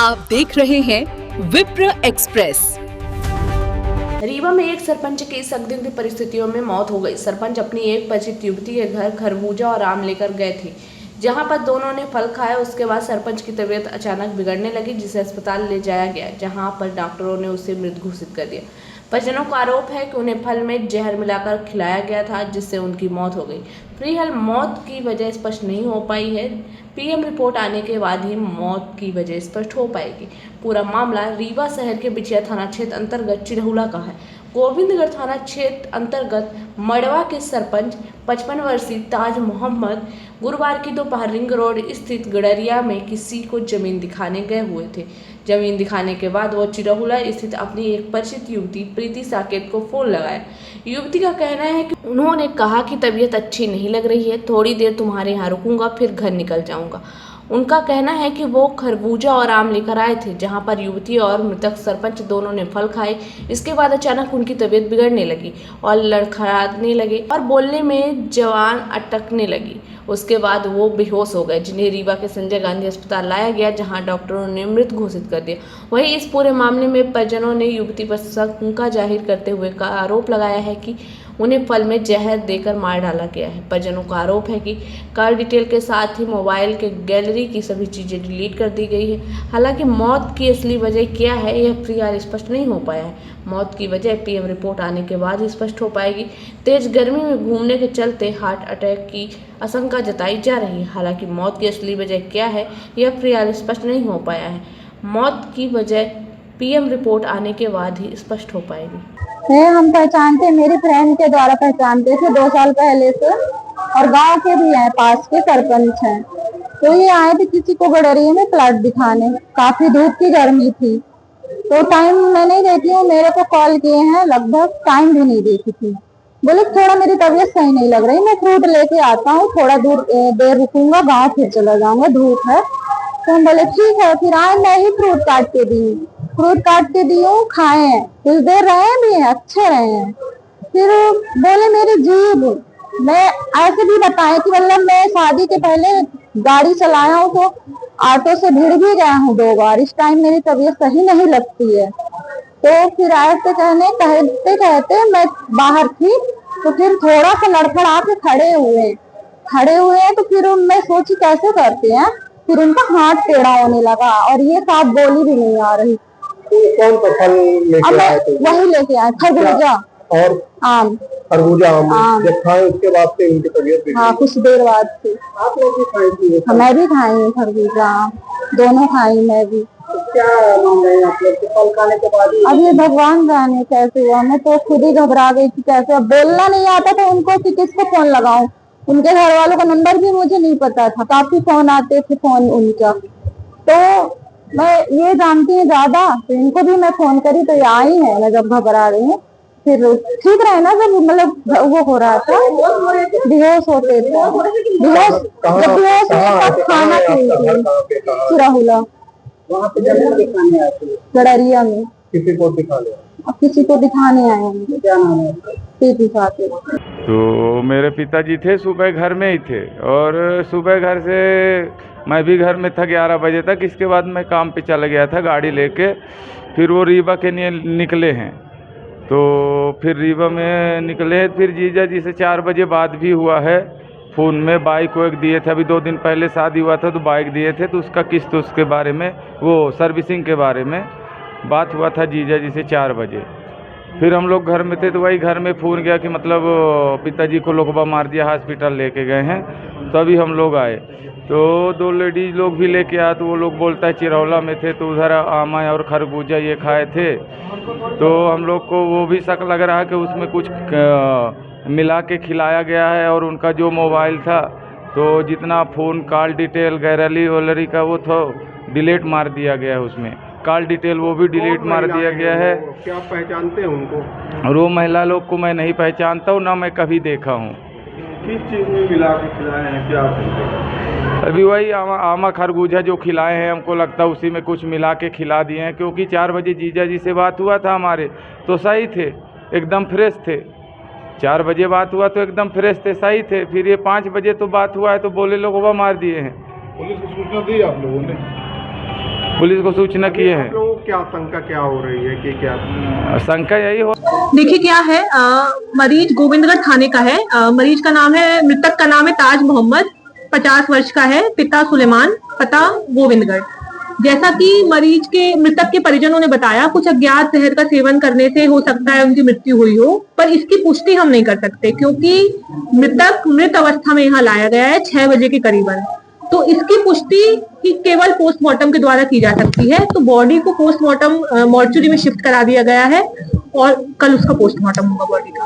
आप देख रहे हैं विप्र एक्सप्रेस। रीवा में एक सरपंच की संदिग्ध परिस्थितियों में मौत हो गई। सरपंच अपनी एक परिचित युवती के घर खरबूजा और आम लेकर गए थे, जहां पर दोनों ने फल खाया। उसके बाद सरपंच की तबीयत अचानक बिगड़ने लगी, जिसे अस्पताल ले जाया गया, जहां पर डॉक्टरों ने उसे मृत घोषित कर दिया। परिजनों का आरोप है कि उन्हें फल में जहर मिलाकर खिलाया गया था, जिससे उनकी मौत हो गई। फिलहाल मौत की वजह स्पष्ट नहीं हो पाई है। पीएम रिपोर्ट आने के बाद ही मौत की वजह स्पष्ट हो पाएगी। पूरा मामला रीवा शहर के बिछिया थाना क्षेत्र अंतर्गत चिरहुला का है। गोविंदगढ़ थाना क्षेत्र अंतर्गत मड़वा के सरपंच 55 वर्षीय ताज मोहम्मद गुरुवार की दोपहर रिंग रोड स्थित गड़रिया में किसी को जमीन दिखाने गए हुए थे। जमीन दिखाने के बाद वो चिरहुला स्थित अपनी एक परिचित युवती प्रीति साकेत को फोन लगाया। युवती का कहना है कि उन्होंने कहा कि तबीयत अच्छी नहीं लग रही है, थोड़ी देर तुम्हारे यहाँ रुकूंगा, फिर घर निकल जाऊंगा। उनका कहना है कि वो खरबूजा और आम लेकर आए थे, जहां पर युवती और मृतक सरपंच दोनों ने फल खाए। इसके बाद अचानक उनकी तबीयत बिगड़ने लगी और लड़खड़ाने लगे और बोलने में जवान अटकने लगी। उसके बाद वो बेहोश हो गए, जिन्हें रीवा के संजय गांधी अस्पताल लाया गया, जहां डॉक्टरों ने मृत घोषित कर दिया। वहीं इस पूरे मामले में परिजनों ने युवती पर शंका जाहिर करते हुए का आरोप लगाया है कि उन्हें फल में जहर देकर मार डाला गया है। परिजनों का आरोप है कि कॉल डिटेल के साथ ही मोबाइल के गैलरी की सभी चीज़ें डिलीट कर दी गई है। हालांकि मौत की असली वजह क्या है, यह फिलहाल स्पष्ट नहीं हो पाया है। मौत की वजह पीएम रिपोर्ट आने के बाद ही स्पष्ट हो पाएगी। तेज गर्मी में घूमने के चलते हार्ट अटैक की आशंका जताई जा रही है। हालांकि मौत की असली वजह क्या है, यह फिलहाल स्पष्ट नहीं हो पाया है। मौत की वजह पीएम रिपोर्ट आने के बाद ही स्पष्ट हो पाएगी। हम पहचानते, मेरे फ्रेंड के द्वारा पहचानते थे 2 साल पहले से, और गांव के भी हैं, पास के सरपंच हैं। तो ये आए थे किसी को गड़रिया में प्लाट दिखाने। काफी धूप की गर्मी थी, तो टाइम मैं नहीं देखी हूँ, मेरे को कॉल किए हैं, लगभग टाइम भी नहीं देखी थी। बोले थोड़ा मेरी तबीयत सही नहीं लग रही, मैं फ्रूट लेके आता हूँ, थोड़ा देर रुकूंगा, गाँव फिर चला जाऊंगा, धूप है। तो हम बोले ठीक है। फिर आए, मैं ही फ्रूट काट के दी, खाए हैं, कुछ देर रहे भी हैं, अच्छे रहे हैं। फिर बोले मेरी जीभ, मैं ऐसे भी बताया कि मतलब मैं शादी के पहले गाड़ी चलाया हूँ, तो ऑटो से भिड़ भी गया हूँ 2 बार। इस टाइम मेरी तबीयत सही नहीं लगती है। तो फिर ऐसे कहते कहते मैं बाहर थी, तो फिर थोड़ा सा लड़खड़ा के खड़े हुए हैं। तो फिर मैं सोची कैसे करते हैं, फिर उनका हाथ टेढ़ा होने लगा और ये साफ बोली भी नहीं आ रही। कौन सा फल लेके आए थे? वही लेके आए, खरबूजा और आम। खरबूजा आम जब खाए उसके बाद से उनकी तबीयत बिगड़ी? हाँ, कुछ देर बाद से। आप लोग भी खाई थी? मैं भी खाई हूँ खरबूजा आम, दोनों खाई मैं भी। तो क्या मान रहे हैं आप लोग कि फल खाने के बाद अब ये भगवान जाने कैसे हुआ, मैं तो खुद ही घबरा गई थी। कैसे, अब बोलना नहीं आता था उनको कि किसको फोन लगाऊं। उनके घर वालों का नंबर भी मुझे नहीं पता था, काफी फोन आते थे फोन उनका। तो मैं ये जानती हूँ ज्यादा, तो इनको भी मैं फोन करी तो ये आई है। मैं जब घबरा रही हूँ, फिर ठीक रहे ना, जब मतलब वो हो रहा था, बेहोश होते थे, खाना चिरहुला गड़रिया में किसी को दिखाने? किसी को दिखाने आए हैं। क्या नाम है? प्रीति साकेत। तो मेरे पिताजी थे, सुबह घर में ही थे, और सुबह घर से मैं भी घर में था 11 बजे तक। इसके बाद मैं काम पे चला गया था गाड़ी लेके। फिर वो रीवा के लिए निकले हैं, तो फिर रीवा में निकले। फिर जीजा जी से 4 बजे बाद भी हुआ है फ़ोन में। बाइक को एक दिए थे, अभी 2 दिन पहले शादी हुआ था तो बाइक दिए थे, तो उसका किस्त उसके बारे में, वो सर्विसिंग के बारे में बात हुआ था जीजा जी से 4 बजे। फिर हम लोग घर में थे, तो वही घर में फ़ोन गया कि मतलब पिताजी को लोकबा मार दिया, हॉस्पिटल लेके गए हैं। तभी हम लोग आए, तो 2 लेडीज लोग भी लेके आए। तो वो लोग बोलता है चिरौला में थे, तो उधर आमा और खरबूजा ये खाए थे। तो हम लोग को वो भी शक लग रहा है कि उसमें कुछ मिला के खिलाया गया है। और उनका जो मोबाइल था, तो जितना फ़ोन कॉल डिटेल गैलरी वैलरी का वो था, डिलीट मार दिया गया है उसमें। कॉल डिटेल वो भी डिलीट मार दिया गया है। क्या पहचानते हैं उनको? और वो महिला लोग को मैं नहीं पहचानता हूँ, ना मैं कभी देखा हूँ। किस चीज़ में मिला के खिलाए हैं, क्या? अभी वही आमा खरबूजा जो खिलाए हैं, हमको लगता है उसी में कुछ मिला के खिला दिए हैं। क्योंकि 4 बजे जीजा जी से बात हुआ था हमारे, तो सही थे, एकदम फ्रेश थे। 4 बजे बात हुआ तो एकदम फ्रेश थे, सही थे। फिर ये 5 बजे तो बात हुआ है, तो बोले लोग वो मार दिए हैं। पुलिस को सूचना दी आप लोगों ने? पुलिस को सूचना किए हैं। आप लोगों को क्या आशंका क्या हो रही है कि क्या आशंका यही हो देखिए क्या है, मरीज गोविंदगढ़ थाने का है। मरीज का नाम है, मृतक का नाम है ताज मोहम्मद, 50 वर्ष का है, पिता सुलेमान, पता गोविंदगढ़। जैसा कि मृतक के परिजनों ने बताया, कुछ अज्ञात जहर का सेवन करने से हो सकता है उनकी मृत्यु हुई हो, पर इसकी पुष्टि हम नहीं कर सकते क्योंकि मृतक मृत अवस्था में यहाँ लाया गया है 6 बजे के करीबन। तो इसकी पुष्टि ही केवल पोस्टमार्टम के द्वारा की जा सकती है। तो बॉडी को पोस्टमार्टम मॉर्चुरी में शिफ्ट करा दिया गया है और कल उसका पोस्टमार्टम होगा बॉडी का।